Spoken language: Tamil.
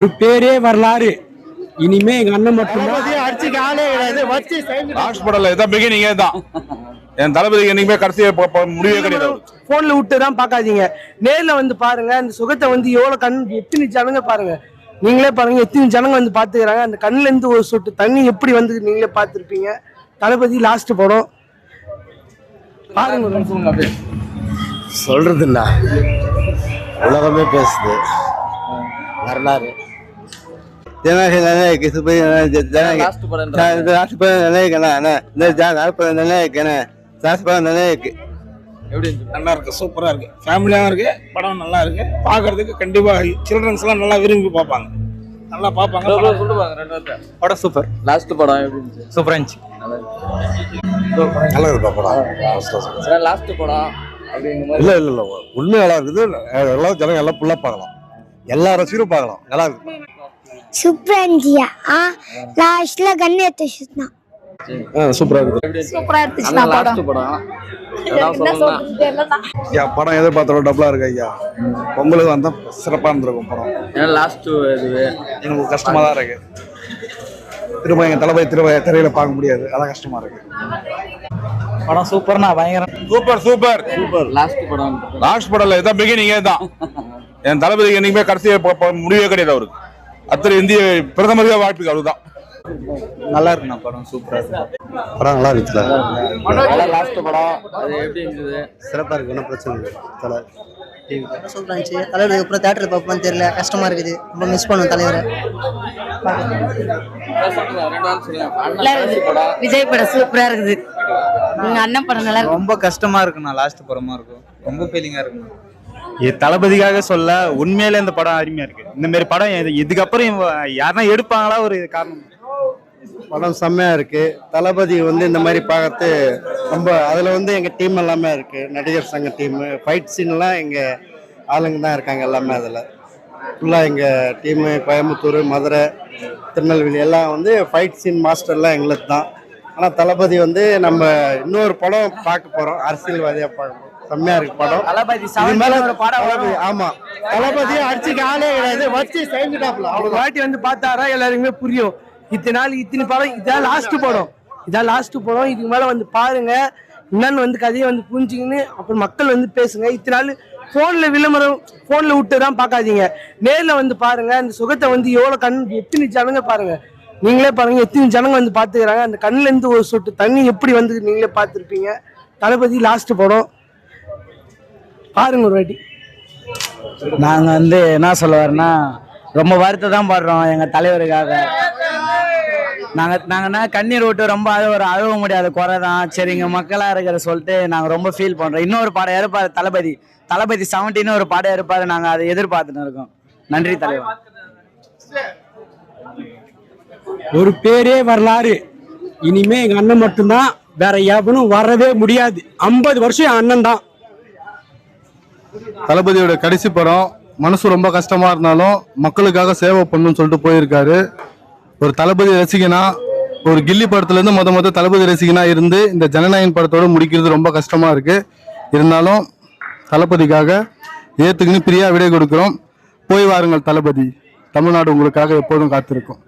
ஒரு பேரே வரலாறு. இனிமே எங்க அண்ணன் மட்டும் ஹாஸ்பிட்டல்ல இதான் பிகினிங்கே தான். என் தளபதி என்னைக்குமே கடைசியை முடிவே கிடையாது. போன்ல விட்டு தான் பாக்காதீங்க, நேர்ல வந்து பாருங்க. அந்த சுகத்தை வந்து எவ்வளவு எத்தனை ஜனங்க பாருங்க, நீங்களே பாருங்க எத்தனை ஜனங்க வந்து பாத்துக்கிறாங்க. அந்த கண்ணுல இருந்து ஒரு சொட்டு தண்ணி எப்படி வந்து நீங்களே பாத்துருப்பீங்க. தளபதி லாஸ்ட் படம் பாருங்க. சொல்றதுன்னா உலகமே பேசுது வரலாறு. நல்லா இருக்கு, சூப்பரா இருக்கு, ஃபேமிலியா இருக்கு, படம் நல்லா இருக்கு, பாக்குறதுக்கு கண்டிப்பா சில்ட்ரன்ஸ் எல்லாம் நல்லா விரும்பி பார்ப்பாங்க, நல்லா பார்ப்பாங்க. படம் சூப்பர். லாஸ்ட் படம் எப்படி இருந்துச்சு? சூப்பரா இருந்துச்சு. நல்லா இருக்கா படம்? லாஸ்ட் படம் இல்ல இல்ல இல்ல உண்மை நல்லா இருக்குது. எல்லாம் ஜனங்க எல்லாம் ஃபுல்லா பார்க்கலாம், எல்லா ரசிகரும் பார்க்கலாம். நல்லா இருக்கு. சூப்பரா இருந்துச்சியா? லாஸ்ட்ல கண்ணு எடுத்து சுத்தினா சூப்பரா இருக்கு. சூப்பரா இருந்துச்சுனா படம். ஐயா படம் எதிர்பார்த்தோட டபுளா இருக்கு ஐயா. பொங்கலுக்கு வந்தா சிறப்பா இருந்திருக்கும் படம். லாஸ்ட் இது எனக்கு கஷ்டமா தான் இருக்கு. திரும்ப எங்க தளபதி திரையில பார்க்க முடியாது, அதான் கஷ்டமா இருக்கு. படம் சூப்பர்னா பயங்கரம். Super super super. லாஸ்ட் படம்ல இதான் பிகினிங்கே தான். என் தளபதி என்னைக்குமே கடைசியை முடிவே கிடையாது. அவருக்கு அத்தனை இந்திய பிரதமர் வாழ்த்துக்கு அவருதான். நல்லா இருக்குண்ணா படம். சூப்பரா இருக்கு படம், நல்லா இருந்துச்சுல. லாஸ்ட் படம் அது எப்படி இருந்தது? சிறப்பா இருக்கு, ஒன்றும் பிரச்சனை இல்லை. சூப்பரா இருந்துச்சு. தலைவருக்கு அப்புறம் தேட்டர் பார்ப்போம்னு தெரியல, கஷ்டமா இருக்குது. ரொம்ப மிஸ் பண்ணுவோம் தலைவரை. விஜய் படம் சூப்பரா இருக்குது. அண்ணன் படம் நல்லா இருக்கு. ரொம்ப கஷ்டமா இருக்குண்ணா. லாஸ்ட் படமா இருக்கும், ரொம்ப ஃபீலிங்கா இருக்குண்ணா. தளபதிக்காக சொல்ல உண்மையிலே இந்த படம் அருமையா இருக்கு. இந்த மாதிரி படம் இதுக்கப்புறம் யாருன்னா எடுப்பாங்களா? ஒரு காரணம். படம் செம்மையா இருக்கு. தளபதி வந்து இந்த மாதிரி பார்க்கறது ரொம்ப, அதுல வந்து எங்க டீம் எல்லாமே இருக்கு. நடிகர் சங்க டீம், ஃபைட் சீன் எல்லாம் எங்க ஆளுங்க தான் இருக்காங்க எல்லாமே. அதுல ஃபுல்லா எங்க டீம் கோயம்புத்தூர், மதுரை, திருநெல்வேலி எல்லாம் வந்து ஃபைட் சீன் மாஸ்டர்லாம் எங்களுக்கு தான். ஆனா தளபதி வந்து நம்ம இன்னொரு படம் பார்க்க போறோம், அரசியல்வாதியா பார்க்க போறோம். செம்மையா இருக்கு படம். ஆமா, தளபதி அடிச்சுக்கு ஆளே கிடையாது, வச்சு செஞ்சுட்டாப்ல. ஒரு வாட்டி வந்து பார்த்தாரா எல்லாருக்குமே புரியும். இத்தனை நாள் இத்தனை படம், இதான் லாஸ்ட் படம், இதான் லாஸ்ட் படம். இதுக்கு மேல வந்து பாருங்க, என்னன்னு வந்து கதையை வந்து புரிஞ்சுக்கின்னு அப்புறம் மக்கள் வந்து பேசுங்க. இத்தனை நாள் போன்ல விளம்பரம் போன்ல விட்டு தான் பார்க்காதீங்க, நேர்ல வந்து பாருங்க. அந்த சுகத்தை வந்து எவ்வளவு எத்தனை ஜனங்க பாருங்க, நீங்களே பாருங்க எத்தனை ஜனங்க வந்து பாத்துக்கிறாங்க. அந்த கண்ணுல இருந்து ஒரு சொட்டு தண்ணி எப்படி வந்து நீங்களே பார்த்துருப்பீங்க. தளபதி லாஸ்ட் படம் பாருங்க ஒரு வாட்டி. நாங்க வந்து என்ன சொல்ல வரேன்னா, ரொம்ப வருத்தம் தான் படுறோம் எங்க தலைவருக்காக. நாங்க கண்ணீர் விட்டு ரொம்ப அழுவ முடியாத குறைதான். சரி, இங்க மக்களா இருக்கிற சொல்லிட்டு நாங்க ரொம்ப ஃபீல் பண்றோம். இன்னொரு படம் இருப்பாரு தளபதி 17 ஒரு படம் இருப்பாரு. நாங்க அதை எதிர்பார்த்துட்டு இருக்கோம். நன்றி தலைவர். ஒரு பேரே வரலாறு. இனிமே எங்க அண்ணன் மட்டும்தான், வேற எவனும் வரவே முடியாது. 50 வருஷம் என் அண்ணன் தான். தளபதியோட கடைசி படம். மனசு ரொம்ப கஷ்டமா இருந்தாலும் மக்களுக்காக சேவை பண்ணணும்னு சொல்லிட்டு போயிருக்காரு. ஒரு தளபதி ரசிகனா, ஒரு கில்லி படத்துல இருந்து மொத்த தளபதி ரசிகனா இருந்து இந்த ஜனநாயகன் படத்தோட முடிக்கிறது ரொம்ப கஷ்டமா இருக்கு. இருந்தாலும் தளபதிக்காக ஏத்துக்குன்னு பிரியா விடை கொடுக்கிறோம். போய் வாருங்கள் தளபதி, தமிழ்நாடு உங்களுக்காக எப்போதும் காத்திருக்கும்.